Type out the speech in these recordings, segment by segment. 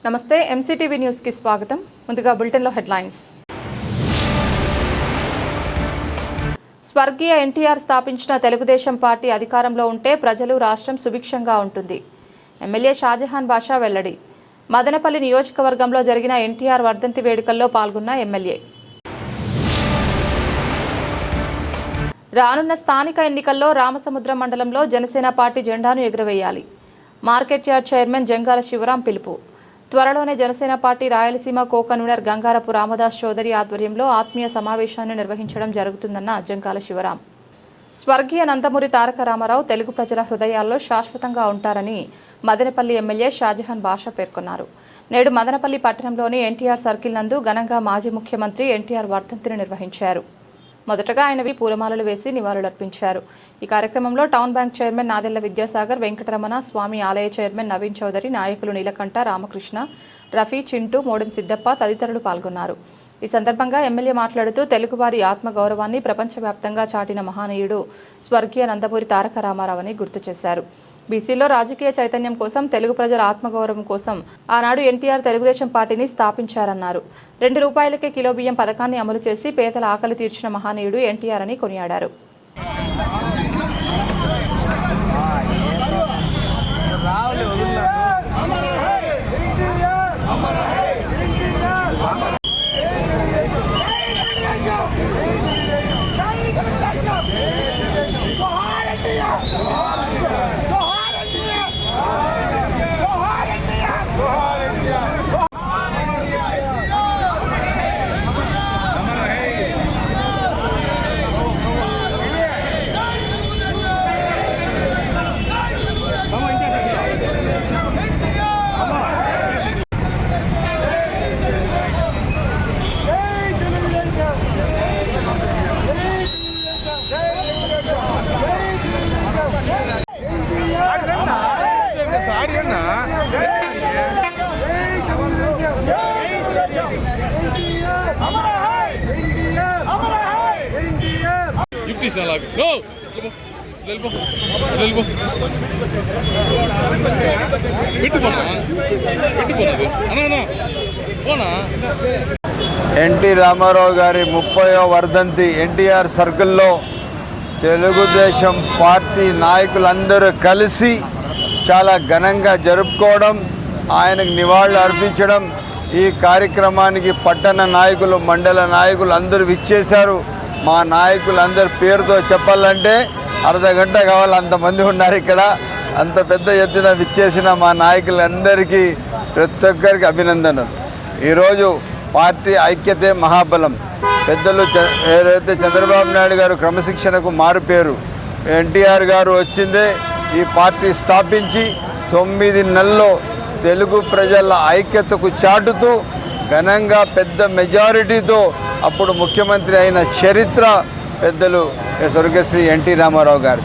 నమస్తే MCTV news కి స్వాగతం. ముందుగా బులెటిన్ లో హెడ్లైన్స్. స్వర్గీయ ఎన్టీఆర్ స్థాపించిన తెలుగుదేశం పార్టీ అధికారంలో ఉంటే ప్రజలు రాష్ట్రం సుభిక్షంగా ఉంటుంది. ఎమ్మెల్యే షాజహాన్ బాషా వెల్లడి. మదనపల్లి నియోజకవర్గంలో జరిగిన ఎన్టీఆర్ వర్ధంతి వేడుకల్లో పాల్గొన్న ఎమ్మెల్యే. రానున్న స్థానిక ఎన్నికల్లో రామసముద్రం మండలంలో జనసేన పార్టీ జెండాను ఎగురవేయాలి. Market yard chairman Jangala Sivaram పిలుపు. త్వరలోనే Janasena party Rayalaseema co convener Gangarapu Ramadas Chowdary ఆధ్వర్యంలో ఆత్మీయ సమావేశాన్ని నిర్వహించడం జరుగుతుందన్న జంగాల శివరాం. స్వర్గీయ నందమూరి తారక రామారావు తెలుగు ప్రజల హృదయాల్లో శాశ్వతంగా ఉంటారని మదనపల్లి ఎమ్మెల్యే షాజహాన్ బాషా పేర్కొన్నారు. నేడు మదనపల్లి పట్టణంలోని ఎన్టీఆర్ సర్కిల్ నందు ఘనంగా మాజీ ముఖ్యమంత్రి ఎన్టీఆర్ వర్ధంతిని నిర్వహించారు. మొదటగా ఆయనవి పూలమాలలు వేసి నివాళులర్పించారు. ఈ కార్యక్రమంలో town bank chairman Nadella Vidyasagar, Venkataramana, Swamy ఆలయ చైర్మన్ నవీన్ చౌదరి, నాయకులు నీలకంఠ, రామకృష్ణ, రఫీ, చింటూ, మోడెం సిద్దప్ప తదితరులు పాల్గొన్నారు. ఈ సందర్భంగా ఎమ్మెల్యే మాట్లాడుతూ తెలుగువారి ఆత్మగౌరవాన్ని ప్రపంచవ్యాప్తంగా చాటిన మహానీయుడు స్వర్గీయ నందమూరి తారక రామారావు అని గుర్తు చేశారు. బీసీలో రాజకీయ చైతన్యం కోసం, తెలుగు ప్రజల ఆత్మగౌరవం కోసం ఆనాడు ఎన్టీఆర్ తెలుగుదేశం పార్టీని స్థాపించారన్నారు. ₹2 కిలో బియ్యం పథకాన్ని అమలు చేసి పేదల ఆకలి తీర్చిన మహానీయుడు ఎన్టీఆర్ అని కొనియాడారు. ఎన్టీ రామారావు గారి 30వ వర్ధంతి ఎన్టీఆర్ సర్కిల్లో తెలుగుదేశం పార్టీ నాయకులందరూ కలిసి చాలా ఘనంగా జరుపుకోవడం, ఆయనకు నివాళులు అర్పించడం. ఈ కార్యక్రమానికి పట్టణ నాయకులు, మండల నాయకులు అందరూ విచ్చేశారు. మా నాయకులందరి పేరుతో చెప్పాలంటే అర్ధగంట కావాలి, అంతమంది ఉన్నారు ఇక్కడ. అంత పెద్ద ఎత్తున విచ్చేసిన మా నాయకులందరికీ ప్రతి ఒక్కరికి అభినందనలు. ఈరోజు పార్టీ ఐక్యతే మహాబలం. పెద్దలు ఏదైతే చంద్రబాబు నాయుడు గారు క్రమశిక్షణకు మారుపేరు, ఎన్టీఆర్ గారు వచ్చిందే ఈ పార్టీ స్థాపించి 9 నెలల్లో తెలుగు ప్రజల ఐక్యతకు చాటుతూ ఘనంగా పెద్ద మెజారిటీతో అప్పుడు ముఖ్యమంత్రి అయిన చరిత్ర పెద్దలు స్వర్గశ్రీ ఎన్టీ రామారావు గారు.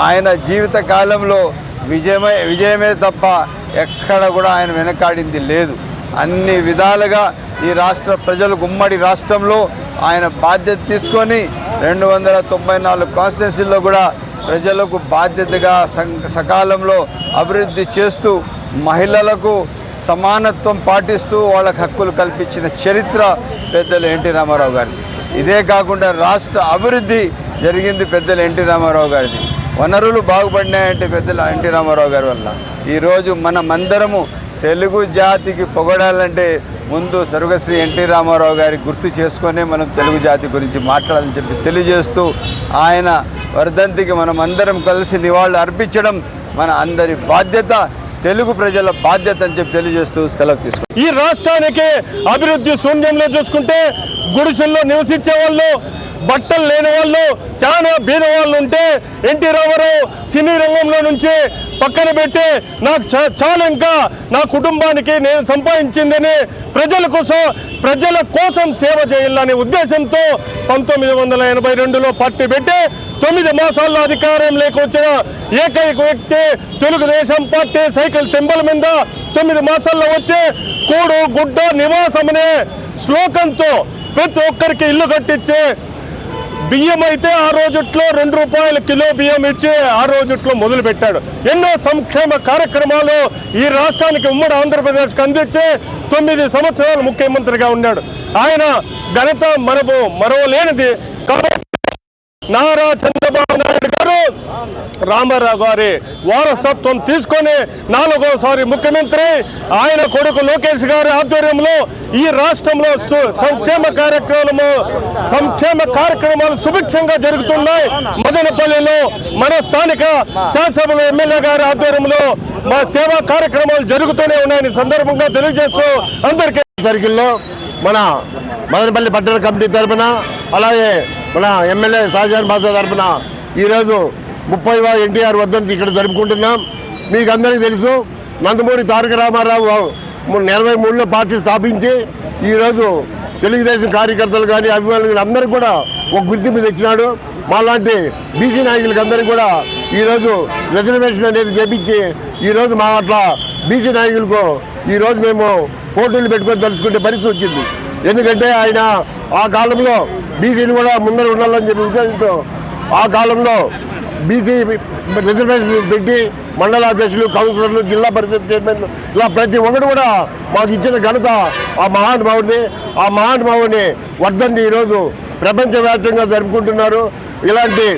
ఆయన జీవిత కాలంలో విజయమే తప్ప ఎక్కడ కూడా ఆయన వెనకాడింది లేదు. అన్ని విధాలుగా ఈ రాష్ట్ర ప్రజలు, ఉమ్మడి రాష్ట్రంలో ఆయన బాధ్యత తీసుకొని 294 కాన్స్టిట్యున్సీల్లో కూడా ప్రజలకు బాధ్యతగా సకాలంలో అభివృద్ధి చేస్తూ, మహిళలకు సమానత్వం పాటిస్తూ వాళ్ళకు హక్కులు కల్పించిన చరిత్ర పెద్దలు ఎన్టీ రామారావు గారిది. ఇదే కాకుండా రాష్ట్ర అభివృద్ధి జరిగింది పెద్దలు ఎన్టీ రామారావు గారిది. వనరులు బాగుపడినాయంటే పెద్దలు ఎన్టీ రామారావు గారి వల్ల. ఈరోజు మనమందరము తెలుగు జాతికి పొగడాలంటే ముందు స్వర్గశ్రీ ఎన్టీ రామారావు గారి గుర్తు చేసుకొనే మనం తెలుగు జాతి గురించి మాట్లాడాలని చెప్పి తెలియజేస్తూ, ఆయన వర్ధంతికి మనం అందరం కలిసి నివాళులు అర్పించడం మన అందరి బాధ్యత, తెలుగు ప్రజల బాధ్యత అని చెప్పి తెలియజేస్తూ సెలవు తీసుకుంటాం. ఈ రాష్ట్రానికి అభివృద్ధి శూన్యంలో చూసుకుంటే గుడిసెల్లో నివసించే వాళ్ళు, బట్టలు లేని వాళ్ళు, చాలా బీద వాళ్ళు ఉంటే ఎన్టీ రామారావు సినీ రంగంలో నుంచి పక్కన పెట్టి నాకు చాలా ఇంకా నా కుటుంబానికి నేను సంపాదించిందని ప్రజల కోసం సేవ చేయాలనే ఉద్దేశంతో 1982లో పార్టీ పెట్టి 9 మాసాల్లో అధికారం లేకొచ్చిన ఏకైక వ్యక్తి తెలుగుదేశం పార్టీ సైకిల్ సింబల్ మీద 9 మాసాల్లో వచ్చి కూడు గుడ్డ నివాసం అనే స్లోకంతో ప్రతి ఒక్కరికి ఇల్లు కట్టించి బియ్యం అయితే ఆ రోజుట్లో 2 రూపాయల కిలో బియ్యం ఇచ్చి ఆ రోజుట్లో మొదలు పెట్టాడు. ఎన్నో సంక్షేమ కార్యక్రమాలు ఈ రాష్ట్రానికి ఉమ్మడి ఆంధ్రప్రదేశ్కి అందించి 9 సంవత్సరాలు ముఖ్యమంత్రిగా ఉన్నాడు. ఆయన ఘనత మనకు మరవలేనిది. కాబట్టి నారా చంద్రబాబు నాయుడు గారు రామారావు గారి వారసత్వం తీసుకొని 4వసారి ముఖ్యమంత్రి, ఆయన కొడుకు లోకేష్ గారి ఆధ్వర్యంలో ఈ రాష్ట్రంలో సంక్షేమ కార్యక్రమాలు సుభిక్షంగా జరుగుతున్నాయి. మదనపల్లిలో మన స్థానిక శాసనసభ ఎమ్మెల్యే గారి ఆధ్వర్యంలో మా సేవా కార్యక్రమాలు జరుగుతూనే ఉన్నాయని సందర్భంగా తెలియజేస్తూ అందరికీ సర్కిల్లో మన మదనపల్లి పట్టణ కమిటీ తరఫున, అలాగే మన ఎమ్మెల్యే షాజహాన్ బాషా తరఫున ఈరోజు 30వ ఎన్టీఆర్ వర్ధంతి ఇక్కడ జరుపుకుంటున్నాం. మీకు అందరికీ తెలుసు, నందమూరి తారక రామారావు 83లో పార్టీ స్థాపించి ఈరోజు తెలుగుదేశం కార్యకర్తలు కానీ అభిమానులు కానీ అందరూ కూడా ఒక గుర్తింపు తెచ్చినాడు. మాలాంటి బీసీ నాయకులకి అందరికీ కూడా ఈరోజు రిజర్వేషన్ అనేది చేపించి ఈరోజు మా అట్లా బీసీ నాయకులకు ఈరోజు మేము పోటీలు పెట్టుకొని తెలుసుకునే పరిస్థితి వచ్చింది. ఎందుకంటే ఆయన ఆ కాలంలో బీసీని కూడా ముందర ఉండాలని చెప్పి ఉద్దేశంతో ఆ కాలంలో బీసీ రిజర్వేషన్ పెట్టి మండలాధ్యక్షులు, కౌన్సిలర్లు, జిల్లా పరిషత్ చైర్మన్లు ఇలా ప్రతి ఒక్కరు కూడా మాకు ఇచ్చిన ఘనత ఆ మహానుభావుని వర్ధంతి ఈరోజు ప్రపంచవ్యాప్తంగా జరుపుకుంటున్నారు. ఇలాంటి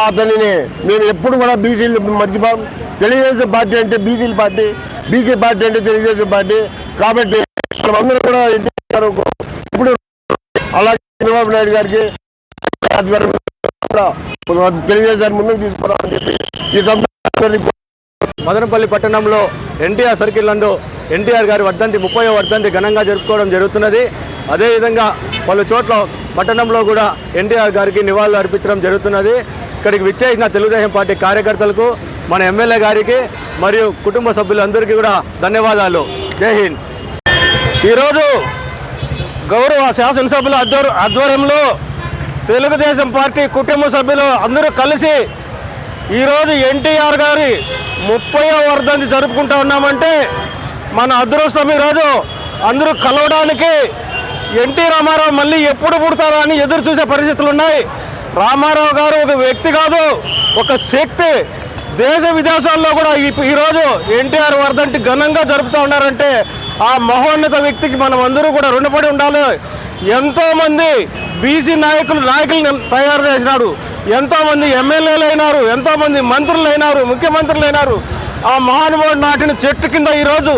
అతనిని మేము ఎప్పుడు కూడా బీసీలు మర్చిపోం. తెలుగుదేశం పార్టీ అంటే బీసీల పార్టీ, బీసీ పార్టీ అంటే తెలుగుదేశం పార్టీ. కాబట్టి మనమందరూ కూడా ఇప్పుడు అలాగే చంద్రబాబు నాయుడు గారికి తెలుగుదేశాన్ని ముందుకు తీసుకురావాలని చెప్పి ఈ సందర్భంగా మదనపల్లి పట్టణంలో ఎన్టీఆర్ సర్కిల్ నందు ఎన్టీఆర్ గారి వర్ధంతి 30వ వర్ధంతి ఘనంగా జరుపుకోవడం జరుగుతున్నది. అదేవిధంగా పలు చోట్ల పట్టణంలో కూడా ఎన్టీఆర్ గారికి నివాళులు అర్పించడం జరుగుతున్నది. ఇక్కడికి విచ్చేసిన తెలుగుదేశం పార్టీ కార్యకర్తలకు, మన ఎమ్మెల్యే గారికి మరియు కుటుంబ సభ్యులందరికీ కూడా ధన్యవాదాలు. జై హింద్. ఈరోజు గౌరవ శాసనసభ్యుల ఆధ్వర్యంలో తెలుగుదేశం పార్టీ కుటుంబ సభ్యులు అందరూ కలిసి ఈరోజు ఎన్టీఆర్ గారి 30వ వర్ధంతి జరుపుకుంటూ ఉన్నామంటే మన అదృష్టం. ఈరోజు అందరూ కలవడానికి ఎన్టీ రామారావు మళ్ళీ ఎప్పుడు పుడతారా అని ఎదురు చూసే పరిస్థితులు ఉన్నాయి. రామారావు గారు ఒక వ్యక్తి కాదు, ఒక శక్తి. దేశ విదేశాల్లో కూడా ఈరోజు ఎన్టీఆర్ వర్ధంతి ఘనంగా జరుపుతూ ఉన్నారంటే ఆ మహోన్నత వ్యక్తికి మనం అందరూ కూడా రుణపడి ఉండాలి. ఎంతోమంది బీసీ నాయకులను తయారు చేసినాడు. ఎంతోమంది ఎమ్మెల్యేలు అయినారు, ఎంతోమంది మంత్రులు అయినారు, ముఖ్యమంత్రులు అయినారు. ఆ మహానుభావుడు నాటిన చెట్టు కింద ఈరోజు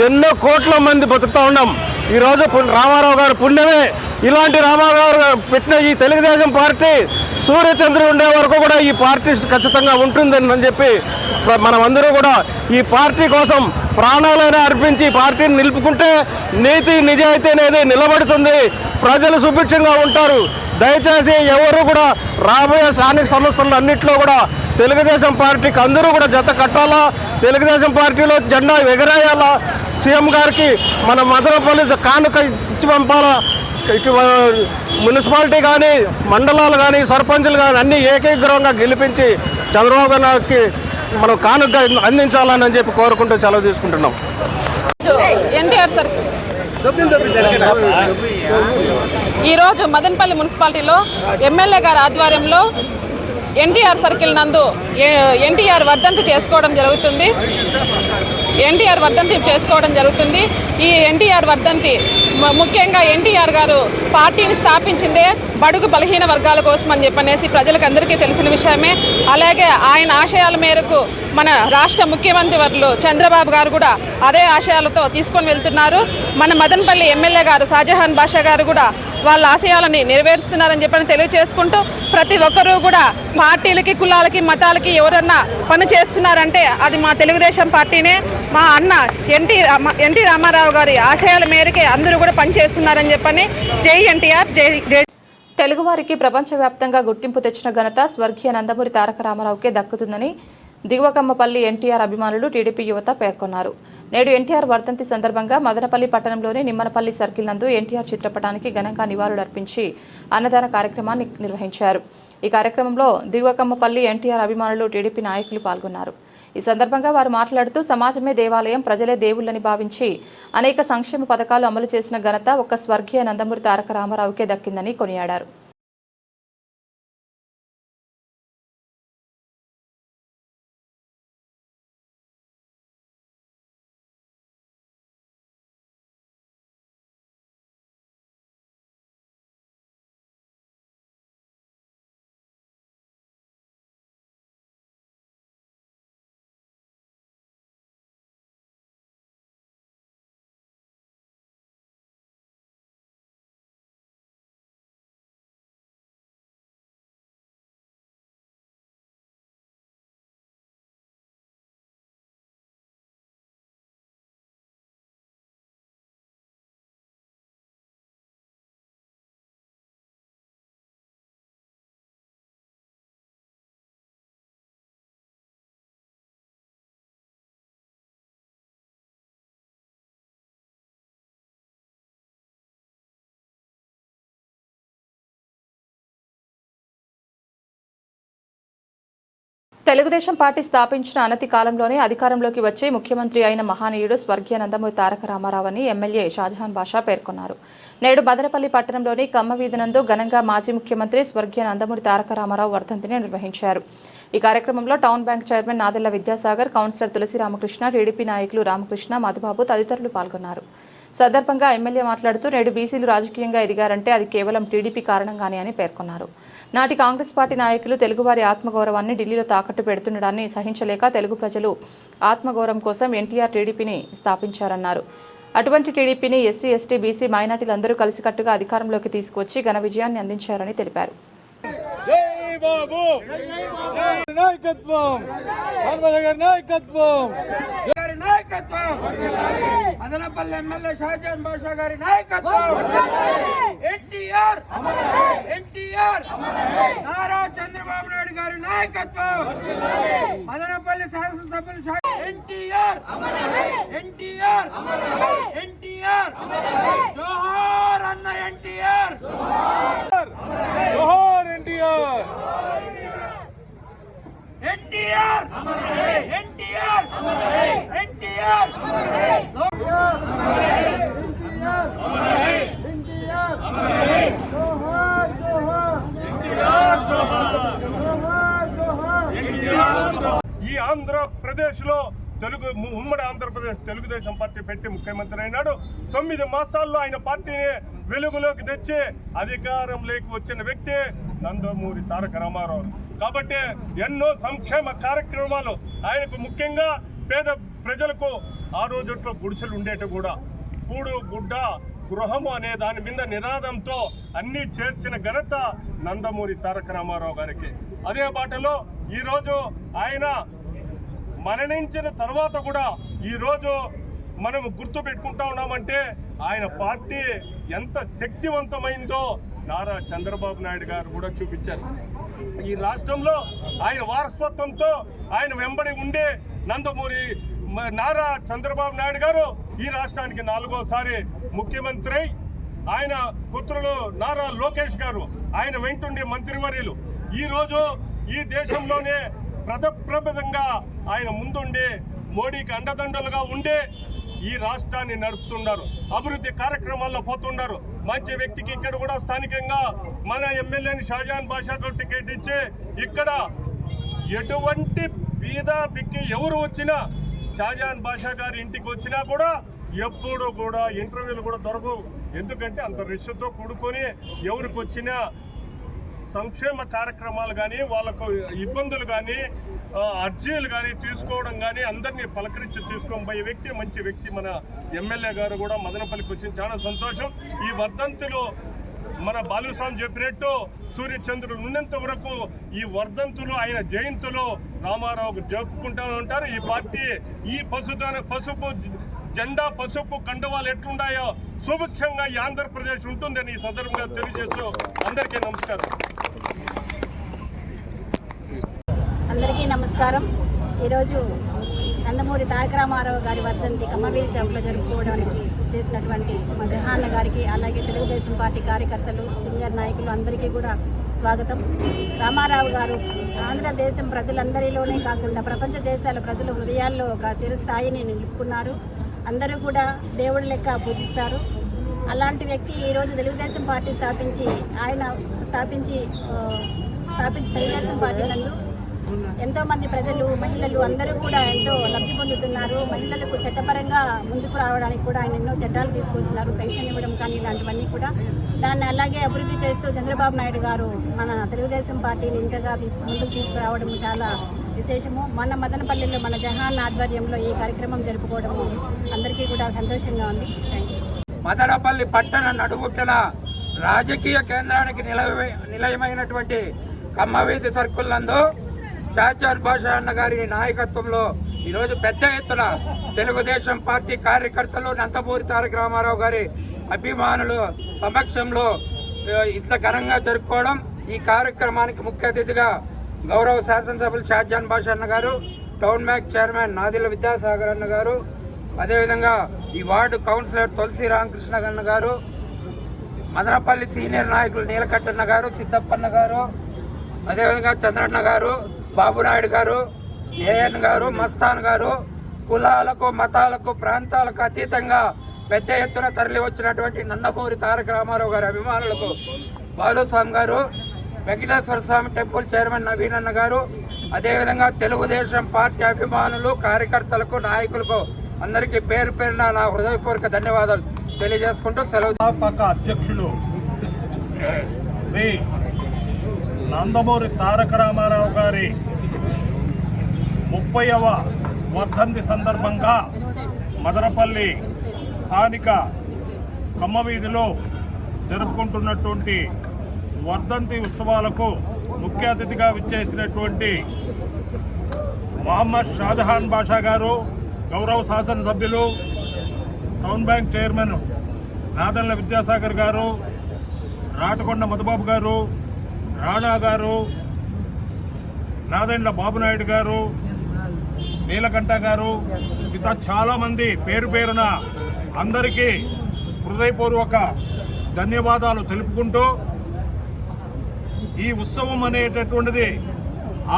ఎన్నో కోట్ల మంది బతుకుతూ ఉన్నాం. ఈరోజు రామారావు గారు పుణ్యమే. ఇలాంటి రామారావు గారు పెట్టిన ఈ తెలుగుదేశం పార్టీ సూర్యచంద్రుడు ఉండే వరకు కూడా ఈ పార్టీ ఖచ్చితంగా ఉంటుందని చెప్పి మనమందరూ కూడా ఈ పార్టీ కోసం ప్రాణాలైనా అర్పించి పార్టీని నిలుపుకుంటే నీతి నిజాయితీ అనేది నిలబడుతుంది. ప్రజలు సుభిక్షంగా ఉంటారు. దయచేసి ఎవరు కూడా రాబోయే స్థానిక సంస్థలు అన్నింటిలో కూడా తెలుగుదేశం పార్టీకి అందరూ కూడా జత కట్టాలా, తెలుగుదేశం పార్టీలో జెండా ఎగరేయాలా, సీఎం గారికి మన మదనపల్లి కానుక ఇచ్చి పంపాలా. మున్సిపాలిటీ కానీ, మండలాలు కానీ, సర్పంచులు కానీ అన్నీ ఏకీగ్రహంగా గెలిపించి చంద్రబాబు నాయుడుకి మనం కానుక అందించాలని చెప్పి కోరుకుంటూ సెలవు తీసుకుంటున్నాం. ఎన్టీఆర్ సర్కిల్ ఈరోజు మదనపల్లి మున్సిపాలిటీలో ఎమ్మెల్యే గారి ఆధ్వర్యంలో ఎన్టీఆర్ సర్కిల్ నందు ఎన్టీఆర్ వర్ధంతి చేసుకోవడం జరుగుతుంది. ఈ ఎన్టీఆర్ వర్ధంతి ముఖ్యంగా ఎన్టీఆర్ గారు పార్టీని స్థాపించిందే బడుగు బలహీన వర్గాల కోసం అని చెప్పనేసి ప్రజలకు అందరికీ తెలిసిన విషయమే. అలాగే ఆయన ఆశయాల మేరకు మన రాష్ట్ర ముఖ్యమంత్రి వర్యులు చంద్రబాబు గారు కూడా అదే ఆశయాలతో తీసుకొని వెళ్తున్నారు. మన మదనపల్లి ఎమ్మెల్యే గారు షాజహాన్ బాషా గారు కూడా వాళ్ళ ఆశయాలని నెరవేరుస్తున్నారని చెప్పని తెలియజేసుకుంటూ ప్రతి ఒక్కరూ కూడా పార్టీలకి, కులాలకి, మతాలకి ఎవరన్నా పని చేస్తున్నారంటే అది మా తెలుగుదేశం పార్టీనే. మా అన్న ఎన్టీ రామారావు గారి ఆశయాల మేరకే అందరూ కూడా పనిచేస్తున్నారని చెప్పని జై ఎన్టీఆర్, జై జై. తెలుగువారికి ప్రపంచవ్యాప్తంగా గుర్తింపు తెచ్చిన ఘనత స్వర్గీయ నందమూరి తారక రామారావుకే దక్కుతుందని దిగువకమ్మపల్లి ఎన్టీఆర్ అభిమానులు టీడీపీ యువత పేర్కొన్నారు. నేడు ఎన్టీఆర్ వర్ధంతి సందర్భంగా మదనపల్లి పట్టణంలోని నిమ్మనపల్లి సర్కిల్ నందు ఎన్టీఆర్ చిత్రపటానికి ఘనంగా నివాళులర్పించి అన్నదాన కార్యక్రమాన్ని నిర్వహించారు. ఈ కార్యక్రమంలో దిగువకమ్మపల్లి ఎన్టీఆర్ అభిమానులు, టీడీపీ నాయకులు పాల్గొన్నారు. ఈ సందర్భంగా వారు మాట్లాడుతూ సమాజమే దేవాలయం, ప్రజలే దేవుళ్లని భావించి అనేక సంక్షేమ పథకాలు అమలు చేసిన ఘనత ఒక్క స్వర్గీయ నందమూరి తారక రామారావుకే దక్కిందని కొనియాడారు. తెలుగుదేశం పార్టీ స్థాపించిన అనతి కాలంలోనే అధికారంలోకి వచ్చి ముఖ్యమంత్రి అయిన మహానీయుడు స్వర్గీయ నందమూరి తారక రామారావు అని ఎమ్మెల్యే షాజహాన్ బాషా పేర్కొన్నారు. నేడు బదరపల్లి పట్టణంలోని కమ్మవీధి నందు ఘనంగా మాజీ ముఖ్యమంత్రి స్వర్గీయ నందమూరి తారక రామారావు వర్ధంతిని నిర్వహించారు. ఈ కార్యక్రమంలో town bank chairman Nadella Vidyasagar, councillor Tulasi Ramakrishna, TDP నాయకులు రామకృష్ణ, మధుబాబు తదితరులు పాల్గొన్నారు. సందర్భంగా ఎమ్మెల్యే మాట్లాడుతూ నేడు బీసీలు రాజకీయంగా ఎదిగారంటే అది కేవలం టీడీపీ కారణంగానే అని పేర్కొన్నారు. నాటి కాంగ్రెస్ పార్టీ నాయకులు తెలుగువారి ఆత్మగౌరవాన్ని ఢిల్లీలో తాకట్టు పెడుతుండడాన్ని సహించలేక తెలుగు ప్రజలు ఆత్మగౌరవం కోసం ఎన్టీఆర్ టీడీపీని స్థాపించారన్నారు. అటువంటి టీడీపీని ఎస్సీ, ఎస్టీ, బీసీ, మైనార్టీలందరూ కలిసికట్టుగా అధికారంలోకి తీసుకువచ్చి ఘన విజయాన్ని అందించారని తెలిపారు. మదనపల్లి ఎమ్మెల్యే షాజహాన్ బాషా గారి నాయకత్వం, ఎన్టీఆర్ నారా చంద్రబాబు నాయుడు గారి నాయకత్వం, మదనపల్లి శాసనసభ్యులు ఎన్టీఆర్ జోహార్ అన్న ఎన్టీఆర్ ఈ ఆంధ్రప్రదేశ్ లో ఉమ్మడి ఆంధ్రప్రదేశ్ తెలుగుదేశం పార్టీ పెట్టి ముఖ్యమంత్రి అయినాడు. 9 మాసాల్లో ఆయన పార్టీని వెలుగులోకి తెచ్చి అధికారంలోకి వచ్చిన వ్యక్తి నందమూరి తారక రామారావు. కాబట్టి ఎన్నో సంక్షేమ కార్యక్రమాలు ఆయనకు, ముఖ్యంగా పేద ప్రజలకు ఆ రోజుల్లో గుడిసెలు ఉండేటి కూడా కూడు గుడ్డ గృహము అనే దాని మీద నినాదంతో అన్నీ చేర్చిన ఘనత నందమూరి తారక రామారావు గారికి. అదే బాటలో ఈరోజు ఆయన మరణించిన తర్వాత కూడా ఈరోజు మనం గుర్తు పెట్టుకుంటా ఉన్నామంటే ఆయన పార్టీ ఎంత శక్తివంతమైందో నారా చంద్రబాబు నాయుడు గారు కూడా చూపించారు. ఈ రాష్ట్రంలో ఆయన వారసత్వంతో ఆయన వెంబడి ఉండే నందమూరి నారా చంద్రబాబు నాయుడు గారు ఈ రాష్ట్రానికి 4వసారి ముఖ్యమంత్రి. ఆయన పుత్రులు నారా లోకేష్ గారు ఆయన వెంటుండే మంత్రివర్యులు ఈరోజు ఈ దేశంలోనే ప్రప్రథమంగా ఆయన ముందుండే మోడీకి అండదండలుగా ఉండే ఈ రాష్ట్రాన్ని నడుపుతున్నారు. అభివృద్ధి కార్యక్రమాల్లో పోతున్నారు. మంచి వ్యక్తికి ఇక్కడ కూడా స్థానికంగా మన ఎమ్మెల్యేని షాజహాన్ బాషాకు టికెట్ ఇచ్చి ఇక్కడ ఎటువంటి బీద బిక్కి ఎవరు వచ్చినా షాజహాన్ బాషా గారి ఇంటికి వచ్చినా కూడా ఎప్పుడు కూడా ఇంటర్వ్యూలు కూడా దొరకవు. ఎందుకంటే అంత రిష్తో కూడుకొని ఎవరికి వచ్చినా సంక్షేమ కార్యక్రమాలు కానీ, వాళ్ళకు ఇబ్బందులు కానీ, అర్జీలు కానీ తీసుకోవడం కానీ అందరినీ పలకరించి తీసుకొని పోయే వ్యక్తి, మంచి వ్యక్తి మన ఎమ్మెల్యే గారు కూడా మదనపల్లికి వచ్చింది. చాలా సంతోషం. ఈ వర్ధంతులు మన బాలుస్వామి చెప్పినట్టు సూర్యచంద్రుడు ఉన్నంత వరకు ఈ వర్ధంతులు ఆయన జయంతులు రామారావుకు జరుపుకుంటూ ఉంటారు. ఈ పార్టీ ఈ పసుపు జెండా, పసుపు కండువాలు ఎట్లున్నాయో సుభిక్షంగా ఈ ఆంధ్రప్రదేశ్ ఉంటుందని ఈ సందర్భంగా తెలియజేస్తూ అందరికీ నమస్కారం. అందరికీ నమస్కారం. ఈరోజు నందమూరి తారక రామారావు గారి వర్ధంతి కమ్మవీధి చౌక్లో జరుపుకోవడానికి చేసినటువంటి మా జహాన్న గారికి, అలాగే తెలుగుదేశం పార్టీ కార్యకర్తలు, సీనియర్ నాయకులు అందరికీ కూడా స్వాగతం. రామారావు గారు ఆంధ్రదేశం ప్రజలందరిలోనే కాకుండా ప్రపంచ దేశాల ప్రజల హృదయాల్లో ఒక చిరస్థాయిని నిలుపుకున్నారు. అందరూ కూడా దేవుడి లెక్క పూజిస్తారు. అలాంటి వ్యక్తి ఈరోజు తెలుగుదేశం పార్టీ స్థాపించి తెలుగుదేశం పార్టీ నందు ఎంతోమంది ప్రజలు, మహిళలు అందరూ కూడా ఎంతో లబ్ధి పొందుతున్నారు. మహిళలకు చట్టపరంగా ముందుకు రావడానికి కూడా ఆయన ఎన్నో చట్టాలు తీసుకొచ్చినారు. పెన్షన్ ఇవ్వడం కానీ ఇలాంటివన్నీ కూడా. దాన్ని అలాగే అభివృద్ధి చేస్తూ చంద్రబాబు నాయుడు గారు మన తెలుగుదేశం పార్టీని ఇంతగా ముందుకు తీసుకురావడం చాలా విశేషము. మన మదనపల్లిలో మన జహాన్ ఆధ్వర్యంలో ఈ కార్యక్రమం జరుపుకోవడము అందరికీ కూడా సంతోషంగా ఉంది. Thank you. మదనపల్లి పట్టణ నడుగుట్టన రాజకీయ కేంద్రానికి నిలయమైనటువంటి కమ్మవీధి సర్కిల్ నందు షాజహాన్ బాషా అన్న గారి నాయకత్వంలో ఈరోజు పెద్ద ఎత్తున తెలుగుదేశం పార్టీ కార్యకర్తలు, నందమూరి తారక రామారావు గారి అభిమానులు సమక్షంలో ఇంత ఘనంగా జరుపుకోవడం. ఈ కార్యక్రమానికి ముఖ్య అతిథిగా గౌరవ శాసనసభ్యులు షాజహాన్ బాషా అన్న గారు, town bank chairman Nadella Vidyasagar అన్న గారు, అదేవిధంగా ఈ వార్డు కౌన్సిలర్ తులసి రామకృష్ణ అన్న గారు, మదనపల్లి సీనియర్ నాయకులు నీలకట్టన్న గారు, సిద్ధప్పన్న గారు, అదేవిధంగా చంద్రన్న గారు, బాబునాయుడు గారు, ఏఎన్ గారు, మస్తాన్ గారు, కులాలకు మతాలకు ప్రాంతాలకు అతీతంగా పెద్ద ఎత్తున తరలి వచ్చినటువంటి నందమూరి తారక రామారావు గారి అభిమానులకు బాలుస్వామి గారు, వెంకటేశ్వర స్వామి టెంపుల్ చైర్మన్ నవీనన్న గారు, అదేవిధంగా తెలుగుదేశం పార్టీ అభిమానులు, కార్యకర్తలకు, నాయకులకు అందరికీ పేరు పేరున నా హృదయపూర్వక ధన్యవాదాలు తెలియజేసుకుంటూ సెలవు. పక్క అధ్యక్షులు శ్రీ నందమూరి తారక రామారావు గారి 30వ వర్ధంతి సందర్భంగా మదనపల్లి స్థానిక కమ్మవీధిలో జరుపుకుంటున్నటువంటి వర్ధంతి ఉత్సవాలకు ముఖ్య అతిథిగా విచ్చేసినటువంటి మహమ్మద్ షాజహాన్ బాషా గారు, గౌరవ శాసనసభ్యులు, town bank chairman Nadendla Vidyasagar గారు, రాటకొండ మధుబాబు గారు, రాణా గారు, నాదెండ్ల బాబునాయుడు గారు, నీలకంఠ గారు, మిగతా చాలామంది పేరు పేరున అందరికీ హృదయపూర్వక ధన్యవాదాలు తెలుపుకుంటూ, ఈ ఉత్సవం అనేటటువంటిది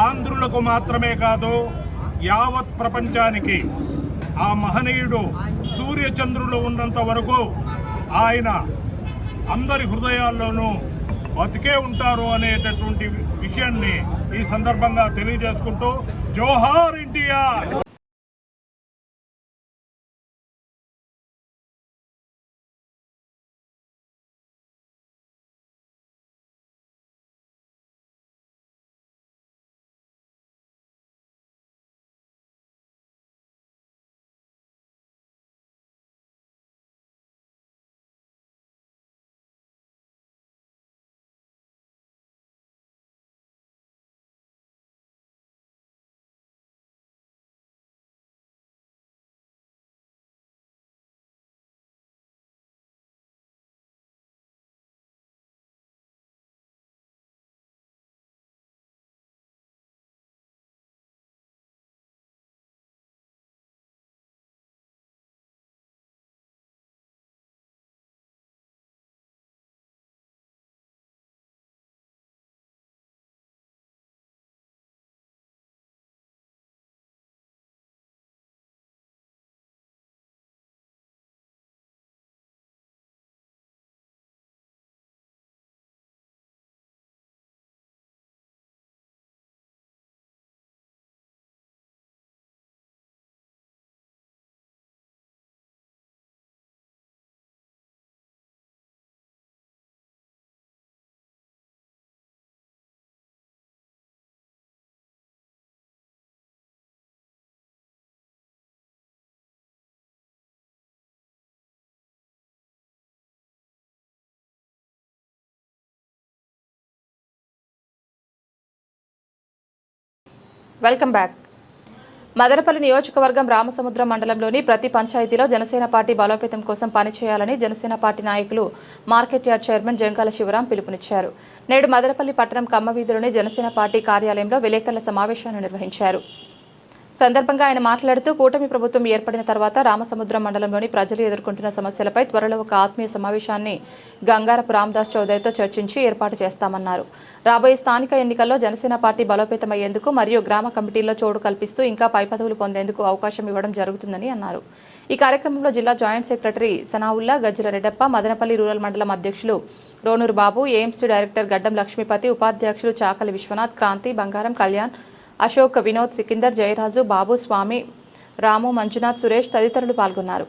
ఆంధ్రులకు మాత్రమే కాదు, యావత్ ప్రపంచానికి ఆ మహనీయుడు సూర్యచంద్రులు ఉన్నంత వరకు ఆయన అందరి హృదయాల్లోనూ బతికే ఉంటారు అనేటటువంటి విషయాన్ని ఈ సందర్భంగా తెలియజేసుకుంటూ జోహార్ ఎన్టీఆర్. Welcome back. మదనపల్లి నియోజకవర్గం రామసముద్రం మండలంలోని ప్రతి పంచాయతీలో జనసేన పార్టీ బలోపేతం కోసం పనిచేయాలని జనసేన పార్టీ నాయకులు market yard chairman Jangala Sivaram పిలుపునిచ్చారు. నేడు మదనపల్లి పట్టణం కమ్మవీధిలోని జనసేన పార్టీ కార్యాలయంలో విలేకరుల సమావేశాన్ని నిర్వహించారు. సందర్భంగా ఆయన మాట్లాడుతూ కూటమి ప్రభుత్వం ఏర్పడిన తర్వాత రామసముద్రం మండలంలోని ప్రజలు ఎదుర్కొంటున్న సమస్యలపై త్వరలో ఒక ఆత్మీయ సమావేశాన్ని గంగారపు రామదాస్ చౌదరితో చర్చించి ఏర్పాటు చేస్తామన్నారు. రాబోయే స్థానిక ఎన్నికల్లో జనసేన పార్టీ బలోపేతమయ్యేందుకు మరియు గ్రామ కమిటీల్లో చోటు కల్పిస్తూ ఇంకా పై పదవులు పొందేందుకు అవకాశం ఇవ్వడం జరుగుతుందని అన్నారు. ఈ కార్యక్రమంలో జిల్లా జాయింట్ సెక్రటరీ సనావుల్లా, గజ్జల రెడ్డప్ప, మదనపల్లి రూరల్ మండలం అధ్యక్షులు రోనూరు బాబు, ఏఎంసీ డైరెక్టర్ గడ్డం లక్ష్మీపతి, ఉపాధ్యక్షులు చాకలి విశ్వనాథ్, క్రాంతి, బంగారం, కళ్యాణ్, అశోక్, వినోద్, సికిందర్, జయరాజు, బాబు, స్వామి, రాము, మంజునాథ్, సురేష్ తదితరులు పాల్గొన్నారు.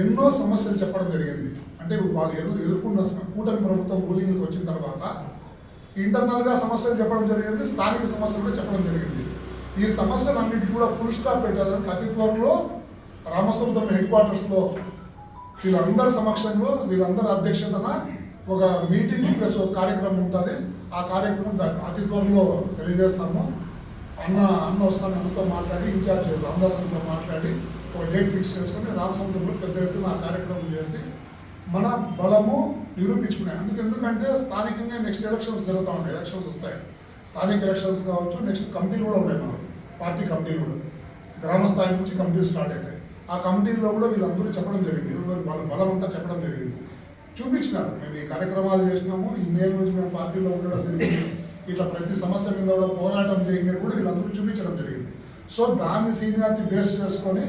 ఎన్నో సమస్యలు చెప్పడం జరిగింది. అంటే వాళ్ళు ఎదుర్కొన్న కూటమి ప్రభుత్వం రూలింగ్కి వచ్చిన తర్వాత ఇంటర్నల్గా సమస్యలు చెప్పడం జరిగింది, స్థానిక సమస్యలు చెప్పడం జరిగింది. ఈ సమస్యలన్నిటికీ కూడా ఫుల్ స్టాప్ పెట్టాలని అతి త్వరలో రామసముద్రం హెడ్ క్వార్టర్స్లో వీళ్ళందరి సమక్షంలో వీళ్ళందరి అధ్యక్షతన ఒక మీటింగ్ ప్లస్ ఒక కార్యక్రమం ఉంటుంది. ఆ కార్యక్రమం అతి త్వరలో తెలియజేస్తాము. అన్న వస్తాను, అన్నతో మాట్లాడి ఇన్ఛార్జ్ రామదాసన్తో మాట్లాడి ఒక డేట్ ఫిక్స్ చేసుకొని రామసముద్రంలో పెద్ద ఎత్తున ఆ కార్యక్రమం చేసి మన బలము నిరూపించుకున్నాయి. ఎందుకంటే స్థానికంగా నెక్స్ట్ ఎలక్షన్స్ జరుగుతూ ఉంటాయి, ఎలక్షన్స్ వస్తాయి, స్థానిక ఎలక్షన్స్ కావచ్చు, నెక్స్ట్ కమిటీలు కూడా ఉన్నాయి, మన పార్టీ కమిటీలు కూడా గ్రామ స్థాయి నుంచి కమిటీలు స్టార్ట్ అవుతాయి. ఆ కమిటీల్లో కూడా వీళ్ళందరూ చెప్పడం జరిగింది, వాళ్ళ బలం అంతా చెప్పడం జరిగింది, చూపించినారు. మేము ఈ కార్యక్రమాలు చేసినాము, ఈ నేల నుంచి మేము పార్టీలో ఉండడం జరిగింది, ఇట్లా ప్రతి సమస్య మీద కూడా పోరాటం జరిగినట్టు కూడా వీళ్ళందరూ చూపించడం జరిగింది. సో దాన్ని సీనియారిటీ బేస్ చేసుకొని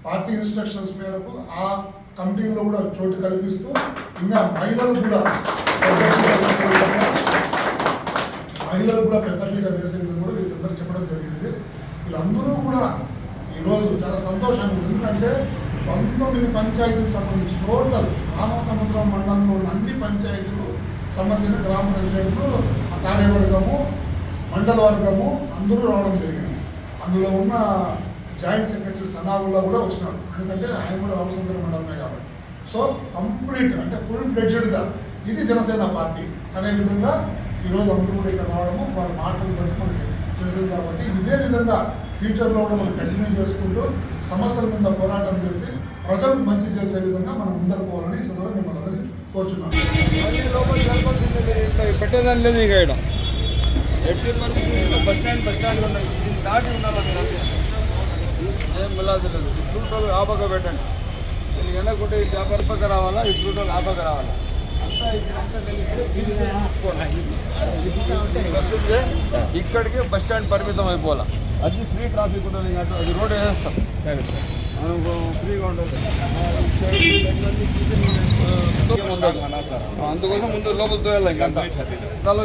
పార్టీ ఇన్స్ట్రక్షన్స్ మేరకు ఆ కమిటీల్లో కూడా చోటు కల్పిస్తూ ఇంకా మహిళలు కూడా పెద్దపీట వేసే విధంగా కూడా వీళ్ళందరూ చెప్పడం జరిగింది. వీళ్ళందరూ కూడా ఈరోజు చాలా సంతోషంగా ఉంది. ఎందుకంటే 19 పంచాయతీలకు సంబంధించి టోటల్ రామసముద్రం మండలంలో ఉన్న అన్ని పంచాయతీలు సంబంధించిన గ్రామ ప్రెసిడెంట్లు, కార్యవర్గము, మండల వర్గము అందరూ రావడం జరిగింది. అందులో ఉన్న జాయింట్ సెక్రటరీ సనాగుల్లా కూడా వచ్చినాడు, ఎందుకంటే ఆయన కూడా రామసముద్రం మండలమే కాబట్టి. సో కంప్లీట్ అంటే ఫుల్ ఫ్లెడ్జెడ్గా ఇది జనసేన పార్టీ అనే విధంగా ఈరోజు అందరూ కూడా ఇక్కడ రావడము, వాళ్ళ మాటలు బట్టి మనకి చేసింది. కాబట్టి ఇదే విధంగా ఫ్యూచర్లో కూడా మనం కంటిన్యూ చేసుకుంటూ సమస్యల మీద పోరాటం చేసి ప్రజలకు మంచి చేసే విధంగా మనం ముందరు పోవాలని సందర్భంగా మిమ్మల్ని అందరినీ కోరుచున్నాం. పెట్టేదాన్ని లేదు ఇక ఇక్కడ బస్ స్టాండ్ ఉన్నాయి, దాటి ఉండాలి. ఏం మిలాదు లేదు. ఈ ఫ్రూట్ వాళ్ళు ఆపక పెట్టండి, దీనికి వెనకుంటే ఈ వ్యాపార పక్క రావాలా, ఈ ఫ్రూట్ వాళ్ళు ఆపక రావాలా. ఇక్కడికి బస్ స్టాండ్ పరిమితం అయిపోవాలా. అది ఫ్రీ ట్రాఫిక్ ఉంటుంది, అది రోడ్ వేసేస్తాం, మనకు ఫ్రీగా ఉంటుంది. అందుకోసం ముందు లోపల తోయాలి. ఇంకంతా చలో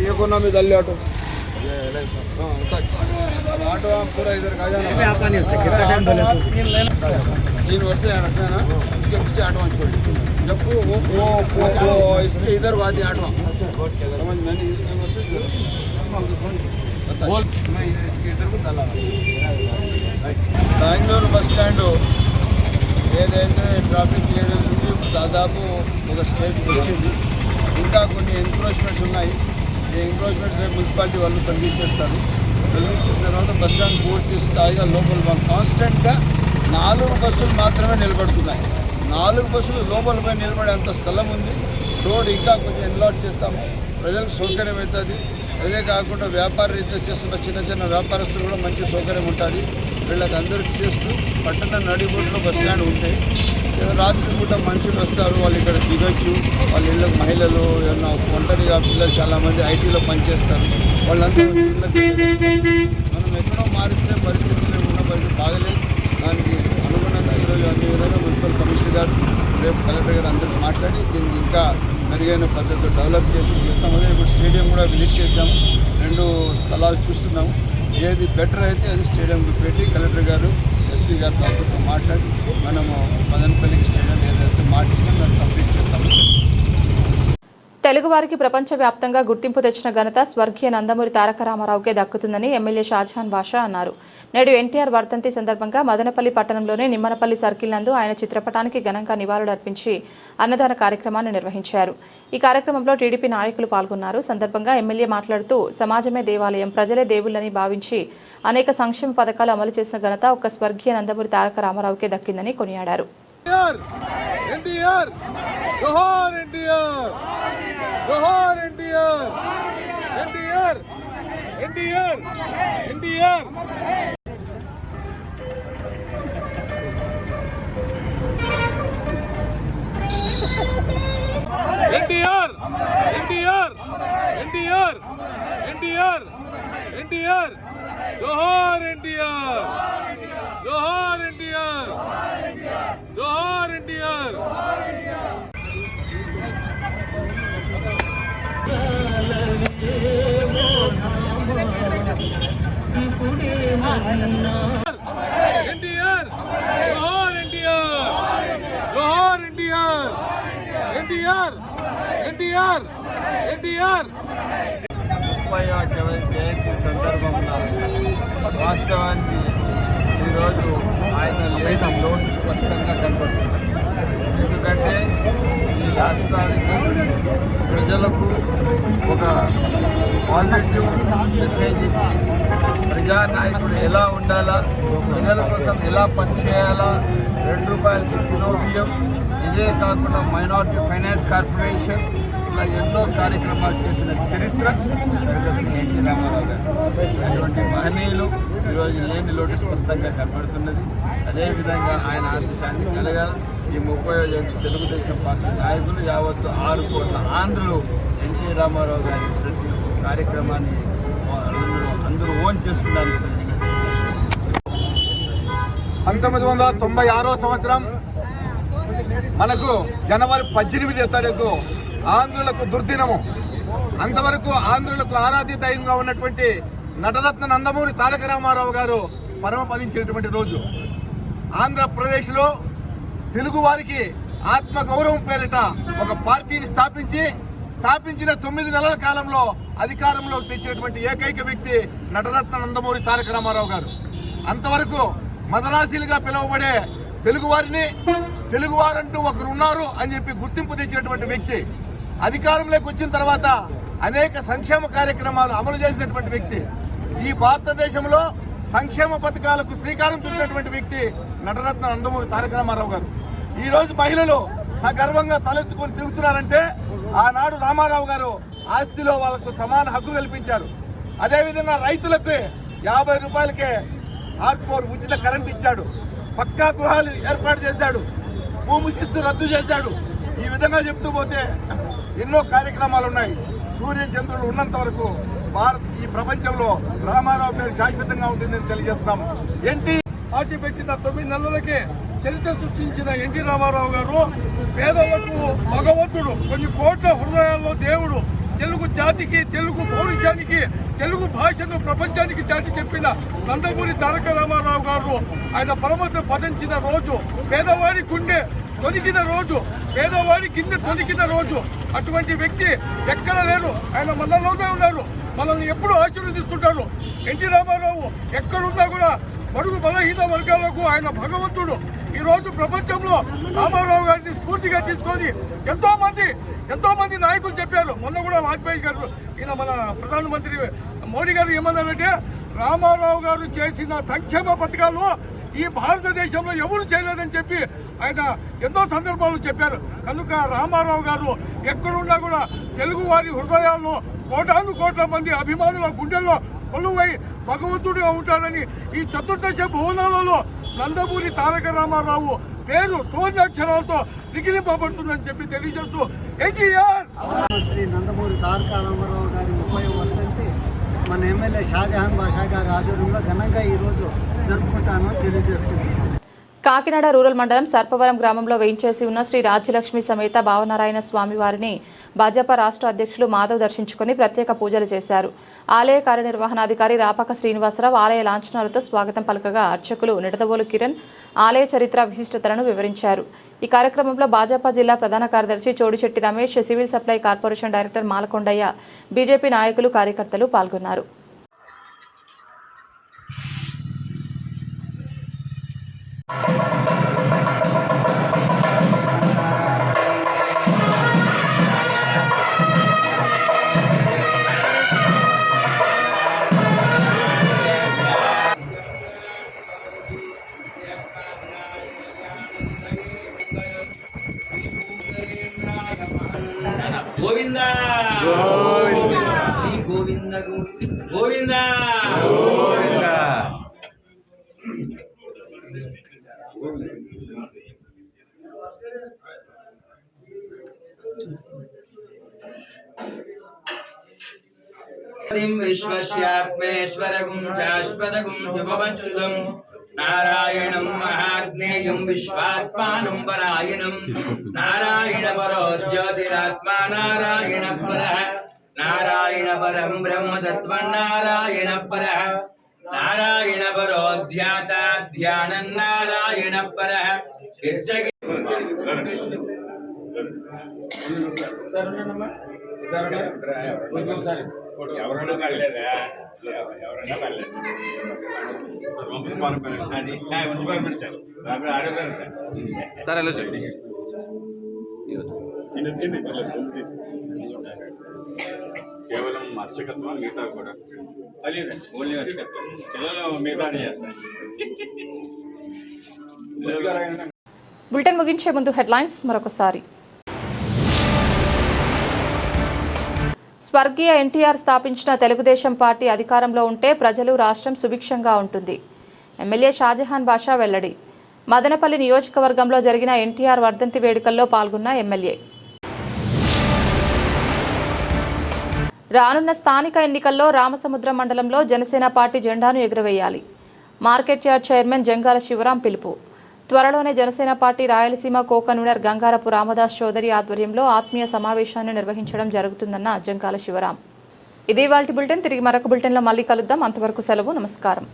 ये को नाम है दल्ले ऑटो ऑटो पूरा इधर का जाना 3 वर्ष रखना ना, उसके पीछे ऑटो छोड़ जब वो इसके इधर आती ऑटो समझ मैंने मैं इसके इधर को डाला. బెంగళూరు బస్ స్టాండ్ ఏదైతే ట్రాఫిక్ క్లియరెన్స్ ఉంది దాదాపు ఒక స్టేజ్కి వచ్చింది. ఇంకా కొన్ని ఎంక్రోచ్మెంట్స్ ఉన్నాయి. ఈ ఎంక్రోచ్మెంట్స్ రేపు మున్సిపాలిటీ వాళ్ళు తొలగించేస్తారు. తొలగించిన తర్వాత బస్ స్టాండ్ పూర్తి స్థాయిగా లోపల కాన్స్టెంట్గా 4 బస్సులు మాత్రమే నిలబడుతున్నాయి. 4 బస్సులు లోపల పోయి నిలబడేంత స్థలం ఉంది. రోడ్ ఇంకా కొంచెం ఎన్లాట్ చేస్తాము, ప్రజలకు సౌకర్యం అవుతుంది. అదే కాకుండా వ్యాపార రీత్యా చేస్తున్న చిన్న వ్యాపారస్తులు కూడా మంచి సౌకర్యం ఉంటుంది. వీళ్ళకి అందరికీ చేస్తూ పట్టణ నడిబొడ్లో బస్ స్టాండ్ ఉంటాయి. రాత్రి పూట మనుషులు వస్తారు, వాళ్ళు ఇక్కడ దిగొచ్చు. వాళ్ళ ఇళ్ళకి మహిళలు ఏమన్నా ఒంటరిగా పిల్లలు చాలామంది ఐటీలో పనిచేస్తారు, వాళ్ళందరూ మనం ఎక్కడో మారిస్తే పరిస్థితులు ఉన్న పరిస్థితి బాగలేదు. దానికి అనుగుణంగా ఈరోజు అన్ని విధంగా మున్సిపల్ కమిషనర్ గారు రేపు కలెక్టర్ గారు అందరికీ మాట్లాడి దీనికి ఇంకా మెరుగైన పద్ధతిలో డెవలప్ చేసి చేస్తాము. అదే ఇప్పుడు స్టేడియం కూడా విజిట్ చేసాము, 2 స్థలాలు చూస్తున్నాము. ఏది బెటర్ అయితే అది స్టేడియంకి పెట్టి కలెక్టర్ గారు ఎస్పీ గారితో అందరితో మాట్లాడి మనము మదనపల్లికి స్టేడియం ఏదైతే మాట్లాడినా దాన్ని కంప్లీట్ చేస్తాము. తెలుగువారికి ప్రపంచవ్యాప్తంగా గుర్తింపు తెచ్చిన ఘనత స్వర్గీయ నందమూరి తారక రామారావుకే దక్కుతుందని ఎమ్మెల్యే షాజహాన్ బాషా అన్నారు. నేడు ఎన్టీఆర్ వర్ధంతి సందర్భంగా మదనపల్లి పట్టణంలోని నిమ్మనపల్లి సర్కిల్ నందు ఆయన చిత్రపటానికి ఘనంగా నివాళులర్పించి అన్నదాన కార్యక్రమాన్ని నిర్వహించారు. ఈ కార్యక్రమంలో టీడీపీ నాయకులు పాల్గొన్నారు. సందర్భంగా ఎమ్మెల్యే మాట్లాడుతూ సమాజమే దేవాలయం, ప్రజలే దేవుళ్లని భావించి అనేక సంక్షేమ పథకాలు అమలు చేసిన ఘనత ఒక్క స్వర్గీయ నందమూరి తారక రామారావుకే దక్కిందని కొనియాడారు. जोहार एनटीआर, जोहार एनटीआर, जोहार एनटीआर. एनटीआर, जोहार एनटीआर, जोहार एनटीआर, एनटीआर, एनटीआर, एनटीआर. 30వ జయంతి సందర్భంగా వాస్తవానికి ఈరోజు ఆయన లేని లోటు స్పష్టంగా కనబడుతుంది. ఎందుకంటే ఈ రాష్ట్రానికి ప్రజలకు ఒక పాజిటివ్ మెసేజ్ ఇచ్చి ప్రజానాయకుడు ఎలా ఉండాలా, ప్రజల కోసం ఎలా పనిచేయాలా, 2 రూపాయలకి కిలో బియ్యం, ఇదే కాకుండా మైనారిటీ ఫైనాన్స్ కార్పొరేషన్, ఇలా ఎన్నో కార్యక్రమాలు చేసిన చరిత్ర స్వర్గశ్రీ ఎన్టీ రామారావు గారు. అటువంటి మహనీయులు ఈరోజు లేని లోటు స్పష్టంగా కనబడుతున్నది. అదేవిధంగా ఆయన ఆత్మశాంతి కలగాలి. ఈ 30వ జయంతి తెలుగుదేశం పార్టీ నాయకులు యావత్తు 6 కోట్ల ఆంధ్రులు ఎన్టీ రామారావు గారి ప్రతి కార్యక్రమాన్ని అందరూ ఓన్ చేసుకున్నారని 1996 సంవత్సరం మనకు జనవరి 18వ తారీఖు ఆంధ్రులకు దుర్దినము. అంతవరకు ఆంధ్రులకు ఆరాధ్య దైవంగా ఉన్నటువంటి నటరత్న నందమూరి తారక రామారావు గారు పరమపదించినటువంటి రోజు. ఆంధ్రప్రదేశ్లో తెలుగు వారికి ఆత్మగౌరవం పేరిట ఒక పార్టీని స్థాపించిన 9 నెలల కాలంలో అధికారంలోకి తెచ్చినటువంటి ఏకైక వ్యక్తి నటరత్న నందమూరి తారక రామారావు గారు. అంతవరకు మదరాసీలుగా పిలువబడే తెలుగువారంటూ ఒకరు ఉన్నారు అని చెప్పి గుర్తింపు తెచ్చినటువంటి వ్యక్తి. అధికారంలోకి వచ్చిన తర్వాత అనేక సంక్షేమ కార్యక్రమాలు అమలు చేసినటువంటి వ్యక్తి. ఈ భారతదేశంలో సంక్షేమ పథకాలకు శ్రీకారం చుట్టినటువంటి వ్యక్తి నటరత్న నందమూరి తారక రామారావు గారు. ఈరోజు మహిళలు సగర్వంగా తలెత్తుకొని తిరుగుతున్నారంటే ఆనాడు రామారావు గారు ఆస్తిలో వాళ్లకు సమాన హక్కు కల్పించారు. అదేవిధంగా రైతులకు 50 రూపాయలకే హార్స్-పవర్ ఉచిత కరెంట్ ఇచ్చాడు. పక్కా గృహాలు ఏర్పాటు చేశాడు. భూమి శిస్తు రద్దు చేశాడు. ఈ విధంగా చెప్తూ పోతే ఎన్నో కార్యక్రమాలు ఉన్నాయి. సూర్య చంద్రులు ఉన్నంత వరకు ఈ ప్రపంచంలో రామారావు పేరు శాశ్వతంగా ఉంటుందని తెలియజేస్తున్నాము. పార్టీ పెట్టిన 9 నెలలకే చరిత్ర సృష్టించిన ఎన్టీ రామారావు గారు పేదలకు భగవంతుడు, కొన్ని కోట్ల హృదయాల్లో దేవుడు, తెలుగు జాతికి, తెలుగు పౌరుషానికి, తెలుగు భాషను ప్రపంచానికి చాటి చెప్పిన నందమూరి తారక రామారావు గారు ఆయన పరమత పదించిన రోజు, పేదవాడి గుండె తొలికిన రోజు, పేదవాడి కింద తొలికిన రోజు. అటువంటి వ్యక్తి ఎక్కడ లేరు. ఆయన మనలోనే ఉన్నారు. మనల్ని ఎప్పుడు ఆశీర్వదిస్తుంటారు. ఎన్టీ రామారావు ఎక్కడున్నా కూడా బడుగు బలహీన వర్గాలకు ఆయన భగవంతుడు. ఈరోజు ప్రపంచంలో రామారావు గారిని స్ఫూర్తిగా తీసుకొని ఎంతో మంది నాయకులు చెప్పారు. మొన్న కూడా వాజ్పేయి గారు, ఈయన మన ప్రధానమంత్రి మోడీ గారు ఏమన్నారంటే, రామారావు గారు చేసిన సంక్షేమ పథకాలు ఈ భారతదేశంలో ఎవరు చేయలేదని చెప్పి ఆయన ఎన్నో సందర్భాలు చెప్పారు. కనుక రామారావు గారు ఎక్కడున్నా కూడా తెలుగు వారి హృదయాల్లో కోట్ల మంది అభిమానుల గుండెల్లో కొలువై భగవంతుడిగా ఉంటారని ఈ చతుర్దశ భువనాలలో నందమూరి తారక రామారావు పేరు సువర్ణాక్షరాలతో లిఖింపబడుతుందని చెప్పి తెలియజేస్తూ ఎన్టీఆర్ శ్రీ నందమూరి తారక రామారావు గారి 30వ వర్ధంతి మన ఎమ్మెల్యే షాజహాన్ బాషా గారి ఆధ్వర్యంలో ఘనంగా ఈరోజు జరుపుకుంటామని తెలియజేస్తున్నాం. కాకినాడ రూరల్ మండలం సర్పవరం గ్రామంలో వేయించేసి ఉన్న శ్రీ రాజ్యలక్ష్మి సమేత భావనారాయణ స్వామి వారిని భాజపా రాష్ట్ర అధ్యక్షులు మాధవ్ దర్శించుకుని ప్రత్యేక పూజలు చేశారు. ఆలయ కార్యనిర్వహణాధికారి రాపక శ్రీనివాసరావు ఆలయ లాంఛనాలతో స్వాగతం పలకగా అర్చకులు నిడదవోలు కిరణ్ ఆలయ చరిత్ర విశిష్టతలను వివరించారు. ఈ కార్యక్రమంలో భాజపా జిల్లా ప్రధాన కార్యదర్శి Chodichetti Ramesh, civil supply corporation director Malakondaiah, BJP నాయకులు, కార్యకర్తలు పాల్గొన్నారు. గోవింద గోవింద గోవింద విశ్వస్యాత్మేశ్వరగుం శాశ్వతగుం శుభవచ్యుతం నారాయణం మహాజ్ఞేయం విశ్వాత్మానం పరాయణం నారాయణ పరో జ్యోతిరాత్మా నారాయణ పరః నారాయణ పరం బ్రహ్మతత్వం నారాయణ పరః నారాయణ పరో ధ్యాత ధ్యానం నారాయణ పరః ఎవరైనా పర్లేదా ఎవరైనా పర్లేదు అది ఉంచుకోవాలి సార్ ఆడలేదు సార్ సార్ ఎలా చెప్పండి కేవలం అర్చకత్వం మిగతా కూడా లేదండి ఓన్లీ అర్చకత్వం పిల్లలు మిగతా చేస్తారు. బులెటిన్ ముగించే ముందు హెడ్లైన్స్ మరొకసారి. స్వర్గీయ ఎన్టీఆర్ స్థాపించిన తెలుగుదేశం పార్టీ అధికారంలో ఉంటే ప్రజలు రాష్ట్రం సుభిక్షంగా ఉంటుంది. ఎమ్మెల్యే షాజహాన్ బాషా వెల్లడి. మదనపల్లి నియోజకవర్గంలో జరిగిన ఎన్టీఆర్ వర్ధంతి వేడుకల్లో పాల్గొన్న ఎమ్మెల్యే. రానున్న స్థానిక ఎన్నికల్లో రామసముద్రం మండలంలో జనసేన పార్టీ జెండాను ఎగురవేయాలి. Market yard chairman Jangala Sivaram పిలుపు. త్వరలోనే Janasena party Rayalaseema co convener Gangarapu Ramadas Chowdary ఆధ్వర్యంలో ఆత్మీయ సమావేశాన్ని నిర్వహించడం జరుగుతుందన్న జంగాల శివరాం. ఇది ఇవాల్టి బులెటిన్. తిరిగి మరొక బులెటిన్లో మళ్ళీ కలుద్దాం. అంతవరకు సెలవు. నమస్కారం.